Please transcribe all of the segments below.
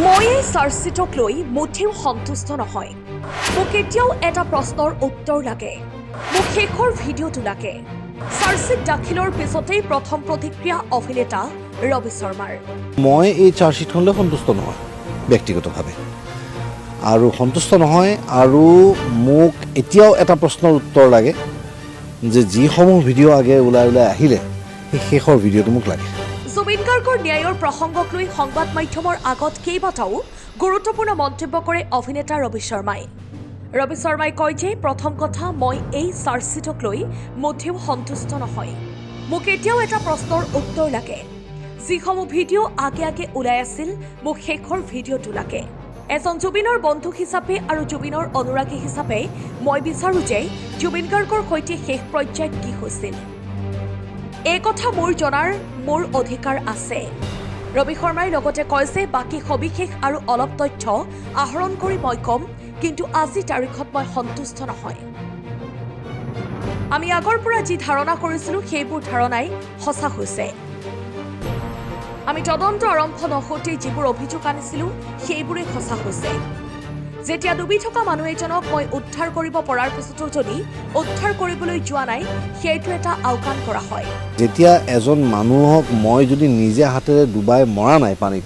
মই এই চাৰ্জশ্বিটক লৈ মুঠেও সন্তুষ্ট নহয়। মোক এতিয়াও এটা প্ৰশ্নৰ উত্তৰ লাগে। মোক শেষৰ ভিডিঅ'টো লাগে। চাৰ্জশ্বিট দাখিলৰ পিছতেই প্ৰথম প্ৰতিক্ৰিয়া অভিনেতা ৰবি শৰ্মাৰ। মই এই চাৰ্জশ্বিটখনলৈ সন্তুষ্ট নহয় ব্যক্তিগতভাৱে, আৰু সন্তুষ্ট নহয়। আৰু মোক এতিয়াও এটা প্ৰশ্নৰ উত্তৰ লাগে যে যিসমূহ ভিডিঅ' আগে ওলাই আহিলে সেই শেষৰ ভিডিঅ'টো মোক লাগে। জুবিন গাৰ্গৰ ন্যায়ৰ প্ৰসংগক লৈ সংবাদ মাধ্যমৰ আগত কেইবাটাও গুৰুত্বপূৰ্ণ মন্তব্য কৰে অভিনেতা ৰবি শৰ্মাই। ৰবি শৰ্মাই কয় যে প্ৰথম কথা, মই এই চাৰ্জশ্বিটক লৈ মুঠেও সন্তুষ্ট নহয়। মোক এতিয়াও এটা প্ৰশ্নৰ উত্তৰ লাগে। যিসমূহ ভিডিঅ' আগে ওলাই আছিল, মোক শেষৰ ভিডিঅ'টো লাগে। এজন জুবিনৰ বন্ধু হিচাপে আৰু জুবিনৰ অনুৰাগী হিচাপে মই বিচাৰো যে জুবিন গাৰ্গৰ সৈতে শেষ পৰ্যায়ত কি হৈছিল এই কথা মোৰ জনাৰ মোৰ অধিকাৰ আছে। ৰবি শৰ্মাই লগতে কয় যে বাকী সবিশেষ আৰু অলপ তথ্য আহৰণ কৰি মই কম, কিন্তু আজি তাৰিখত মই সন্তুষ্ট নহয়। আমি আগৰ পৰা যি ধাৰণা কৰিছিলো সেইবোৰ ধাৰণাই সঁচা হৈছে। আমি তদন্ত আৰম্ভ নহওঁতেই যিবোৰ অভিযোগ আনিছিলো সেইবোৰেই সঁচা হৈছে। যেতিয়া ডুবি থকা মানুহ এজনক মই উদ্ধাৰ কৰিব পৰাৰ পিছতো যদি উদ্ধাৰ কৰিবলৈ যোৱা নাই, সেইটো এটা আওকাণ কৰা হয়। যেতিয়া এজন মানুহক মই যদি নিজে হাতেৰে ডুবাই মৰা নাই পানীত,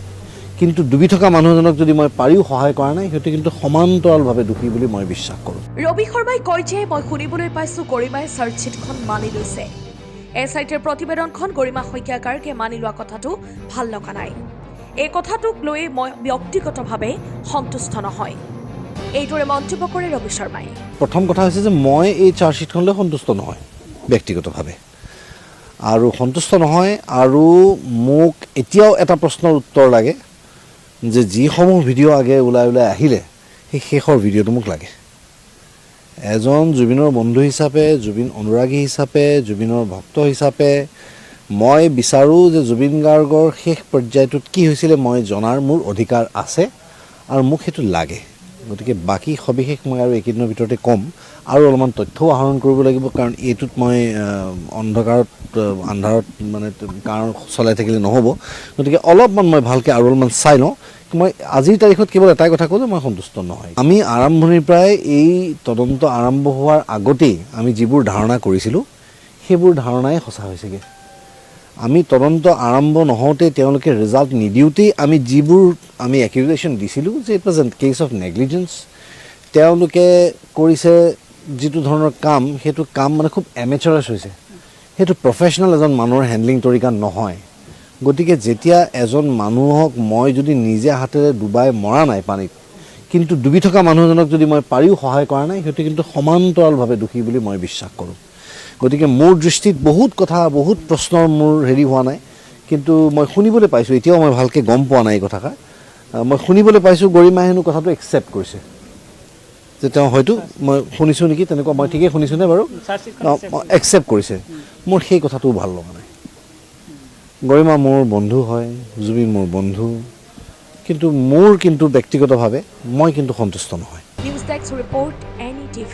কিন্তু ডুবি থকা মানুহজনক যদি মই পাৰিও সহায় কৰা নাই, সেইটো কিন্তু সমান্তৰালভাৱে দোষী বুলি মই বিশ্বাস কৰোঁ। ৰবি শৰ্মাই কয় যে মই শুনিবলৈ পাইছো গৰিমাই চাৰ্জশ্বিটখন মানি লৈছে। SITৰ প্ৰতিবেদনখন গৰিমা শইকীয়া গাৰ্গে মানি লোৱা কথাটো ভাল লগা নাই। এই কথাটোক লৈ মই ব্যক্তিগতভাৱে সন্তুষ্ট নহয়। এইদৰে মন্তব্য কৰে ৰবি শৰ্মাই। প্ৰথম কথা হৈছে যে মই এই চাৰ্জশ্বিটখনলৈ সন্তুষ্ট নহয় ব্যক্তিগতভাৱে, আৰু সন্তুষ্ট নহয়। আৰু মোক এতিয়াও এটা প্ৰশ্নৰ উত্তৰ লাগে যে যিসমূহ ভিডিঅ' আগে ওলাই আহিলে সেই শেষৰ ভিডিঅ'টো মোক লাগে। এজন জুবিনৰ বন্ধু হিচাপে, জুবিন অনুৰাগী হিচাপে, জুবিনৰ ভক্ত হিচাপে মই বিচাৰোঁ যে জুবিন গাৰ্গৰ শেষ পৰ্যায়টোত কি হৈছিলে মই জনাৰ মোৰ অধিকাৰ আছে, আৰু মোক সেইটো লাগে। গতিকে বাকী সবিশেষ মই আৰু এইকেইদিনৰ ভিতৰতে ক'ম, আৰু অলপমান তথ্যও আহৰণ কৰিব লাগিব, কাৰণ এইটোত মই আন্ধাৰত মানে কাৰণ চলাই থাকিলে নহ'ব। গতিকে অলপমান মই ভালকৈ আৰু অলপমান চাই লওঁ। মই আজিৰ তাৰিখত কেৱল এটাই কথা কওঁ যে মই সন্তুষ্ট নহয়। আমি আৰম্ভণিৰ পৰাই এই তদন্ত আৰম্ভ হোৱাৰ আগতেই আমি যিবোৰ ধাৰণা কৰিছিলোঁ সেইবোৰ ধাৰণাই সঁচা হৈছেগৈ। আমি তদন্ত আৰম্ভ নহওঁতে, তেওঁলোকে ৰিজাল্ট নিদিওঁতেই যিবোৰ আমি একিউজেশ্যন দিছিলোঁ যে it was a case of negligence, তেওঁলোকে কৰিছে যিটো ধৰণৰ কাম, সেইটো কাম মানে খুব এমেচাৰাছ হৈছে। সেইটো প্ৰফেশ্যনেল এজন মানুহৰ হেণ্ডলিং তৰিকা নহয়। গতিকে যেতিয়া এজন মানুহক মই যদি নিজে হাতেৰে ডুবাই মৰা নাই পানীত, কিন্তু ডুবি থকা মানুহজনক যদি মই পাৰিও সহায় কৰা নাই, সেইটো কিন্তু সমান্তৰালভাৱে দোষী বুলি মই বিশ্বাস কৰোঁ। গতিকে মোৰ দৃষ্টিত বহুত কথা, বহুত প্ৰশ্নৰ মোৰ হোৱা নাই, কিন্তু মই শুনিবলৈ পাইছোঁ, এতিয়াও মই ভালকৈ গম পোৱা নাই এই কথাষাৰ। মই শুনিবলৈ পাইছোঁ গৰিমাই হেনো কথাটো একচেপ্ট কৰিছে, যে তেওঁ হয়তো মই শুনিছোঁ নেকি তেনেকুৱা, মই ঠিকেই শুনিছোঁনে বাৰু? একচেপ্ট কৰিছে। মোৰ সেই কথাটোও ভাল লগা নাই। গৰিমা মোৰ বন্ধু হয়, জুবিন মোৰ বন্ধু, কিন্তু মোৰ ব্যক্তিগতভাৱে মই কিন্তু সন্তুষ্ট নহয়। News desk report NETV।